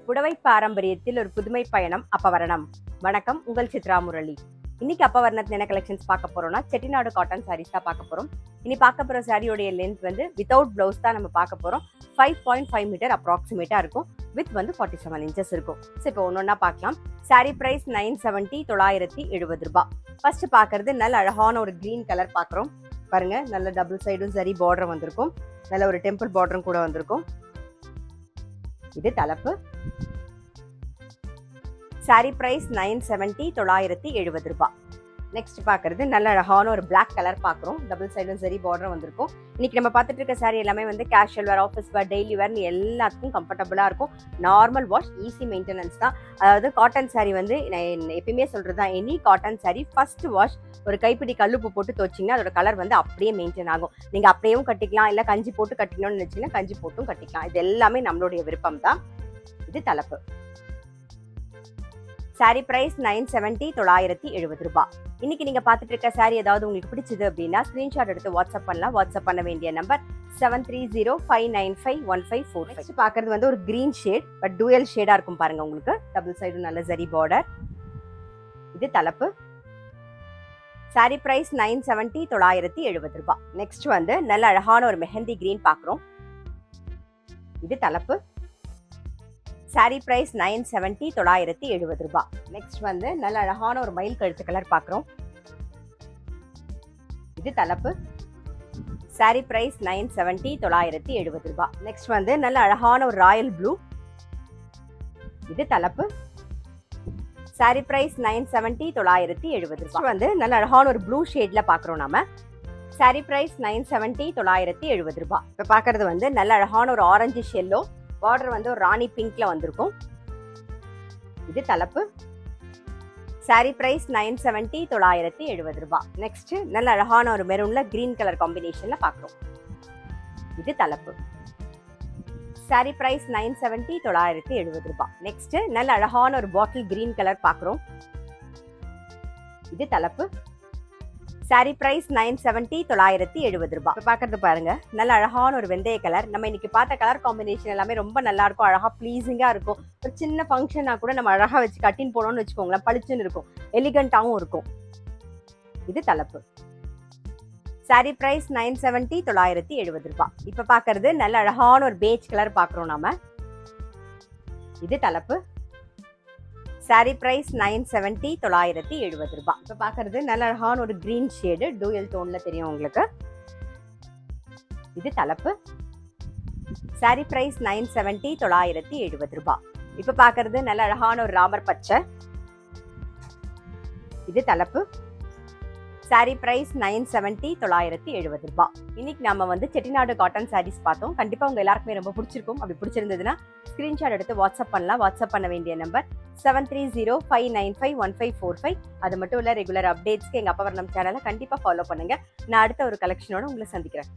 புடவை பாரம்பரியத்தில் ஒரு புதுமை பயணம் அப்பவரணம். வணக்கம், உங்கள் சித்ரா முரளி. இன்னைக்கு அப்பவரணத்துல என்ன கலெக்ஷன்ஸ் பார்க்க போறோம்னா, செட்டிநாடு காட்டன் சாரீஸ் தான் பார்க்க போறோம். இனி பார்க்க போற சாரியோடைய லென்த் வந்து வித்தவுட் பிளவுஸ் தான் நம்ம பார்க்க போறோம். 5.5 மீட்டர் அப்ராக்சிமேட்டா இருக்கும். வித் வந்து 47 இன்ச்சஸ் இருக்கும். ஸோ இப்போ ஒன்னொன்னா பார்க்கலாம். சாரி பிரைஸ் 970, 970 ரூபாய். ஃபர்ஸ்ட் பார்க்கறது நல்ல அழகான ஒரு கிரீன் கலர் பார்க்குறோம். பாருங்க, நல்ல டபுள் சைடும் சரி பார்டர் வந்திருக்கும். நல்ல ஒரு டெம்பிள் பார்டரும் கூட வந்திருக்கும். இது தலைப்பு. சாரி பிரைஸ் 970, 970 ரூபாய். நெக்ஸ்ட் பார்க்கறது நல்ல அழகான ஒரு பிளாக் கலர் பார்க்குறோம். டபுள் சைடும் சரி பார்டர் வந்திருக்கும். இன்னைக்கு நம்ம பார்த்துட்டு இருக்க சாரி எல்லாமே வந்து casual wear, office wear, daily வேர்னு எல்லாத்துக்கும் கம்ஃபர்டபுளாக இருக்கும். நார்மல் வாஷ், ஈஸி மெயின்டெனன்ஸ் தான். அதாவது காட்டன் சாரி வந்து நான் எப்பயுமே சொல்கிறது தான், any cotton sorry first wash ஒரு கைப்பிடி கல்லுப்பு போட்டு துவச்சிங்கன்னா அதோட கலர் வந்து அப்படியே மெயின்டைன் ஆகும். நீங்கள் அப்படியேவும் கட்டிக்கலாம், இல்லை கஞ்சி போட்டு கட்டிக்கணும்னு நினச்சிங்கன்னா கஞ்சி போட்டும் கட்டிக்கலாம். இது எல்லாமே நம்மளுடைய விருப்பம் தான். இது தலைப்பு. சாரி பிரைஸ் 970, 970 ரூபாய். இன்னைக்கு நீங்க பார்த்துட்டு இருக்க சாரி ஏதாவது உங்களுக்கு பிடிச்சது அப்படின்னா ஸ்கிரீன்ஷாட் எடுத்து வாட்ஸ்அப் பண்ணலாம். வாட்ஸ்அப் பண்ண வேண்டிய நம்பர் 7305951545. நெக்ஸ்ட் பார்க்கறது வந்து ஒரு கிரீன் ஷேட், பட் டூயல் ஷேடா இருக்கும் பாருங்க. உங்களுக்கு டபுள் சைடு நல்ல சரி பார்டர். இது தலைப்பு. சாரி பிரைஸ் 970, 970 ரூபாய். நெக்ஸ்ட் வந்து நல்ல அழகான ஒரு மெஹந்தி கிரீன் பார்க்குறோம். இது தலைப்பு. சாரி பிரைஸ் 970, 970 ரூபாய். நெக்ஸ்ட் வந்து நல்ல அழகான ஒரு மயில் கழுத்து கலர் பார்க்குறோம். இது தலைப்பு. சாரி பிரைஸ் 970, 970 ரூபாய். நெக்ஸ்ட் வந்து நல்ல அழகான ஒரு ராயல் ப்ளூ. இது தலைப்பு. சாரி பிரைஸ் 970, 970 ரூபாய். வந்து நல்ல அழகான ஒரு ப்ளூ ஷேட்ல பார்க்குறோம் நாம. சாரி பிரைஸ் 970, 970 ரூபாய். இப்போ பார்க்கறது வந்து நல்ல அழகான ஒரு ஆரஞ்சு ஷெல்லோ, பார்டர் வந்து ஒரு ராணி பிங்க்ல வந்திருக்கும். இது தலைப்பு. சாரி பிரைஸ் 970, 970 ரூபாய். நெக்ஸ்ட் நல்ல அழகான ஒரு மெரூன்ல கிரீன் கலர் காம்பினேஷன்ல பார்க்குறோம். இது தலைப்பு. சாரி பிரைஸ் 970, 970 ரூபாய். நெக்ஸ்ட் நல்ல அழகான ஒரு பாட்டில் கிரீன் கலர் பார்க்குறோம். இது தலைப்பு. சாரி பிரைஸ் 970, 970 ரூபாய். இப்போ பார்க்கறது பாருங்க, நல்ல அழகான ஒரு வெந்தய கலர். நம்ம இன்னைக்கு பார்த்த கலர் காம்பினேஷன் எல்லாமே ரொம்ப நல்லா இருக்கும், அழகா ப்ளீஸிங்கா இருக்கும். ஒரு சின்ன ஃபங்க்ஷனா கூட நம்ம அழகா வச்சு கட்டின் போனோம்னு வச்சுக்கோங்களேன், பளிச்சுன்னு இருக்கும், எலிகண்டாவும் இருக்கும். இது தலைப்பு. சாரி பிரைஸ் 970, 970 ரூபாய். இப்போ பார்க்கறது நல்ல அழகான ஒரு பேஜ் கலர் பார்க்குறோம் நாம. இது தலைப்பு. சாரி பிரைஸ் 970, 970 ரூபாய். இப்போ பார்க்கறது நல்ல அழகான ஒரு கிரீன் ஷேடு, டூயல் டோன்ல தெரியும் உங்களுக்கு. இது தலைப்பு. சாரி பிரைஸ் 970, 970 ரூபாய். இப்போ பார்க்கறது நல்ல அழகான ஒரு ராமர் பச்சை. இது தலைப்பு. சாரி பிரைஸ் 970, 970 ரூபாய். இன்னைக்கு நம்ம வந்து செட்டிநாடு காட்டன் சாரீஸ் பார்த்தோம். கண்டிப்பா உங்க எல்லாருக்குமே ரொம்ப பிடிச்சிருக்கும். அப்படி பிடிச்சிருந்ததுன்னா ஸ்கிரீன்ஷாட் எடுத்து வாட்ஸ்அப் பண்ணலாம். வாட்ஸ்அப் பண்ண வேண்டிய நம்பர் 7305951545. அது மட்டும் இல்ல, ரெகுலர் அப்டேட்ஸ்க்கு எங்க அப்பவரணம் சேனலை கண்டிப்பா ஃபாலோ பண்ணுங்க. நான் அடுத்த ஒரு கலெக்ஷனோட உங்களை சந்திக்கிறேன்.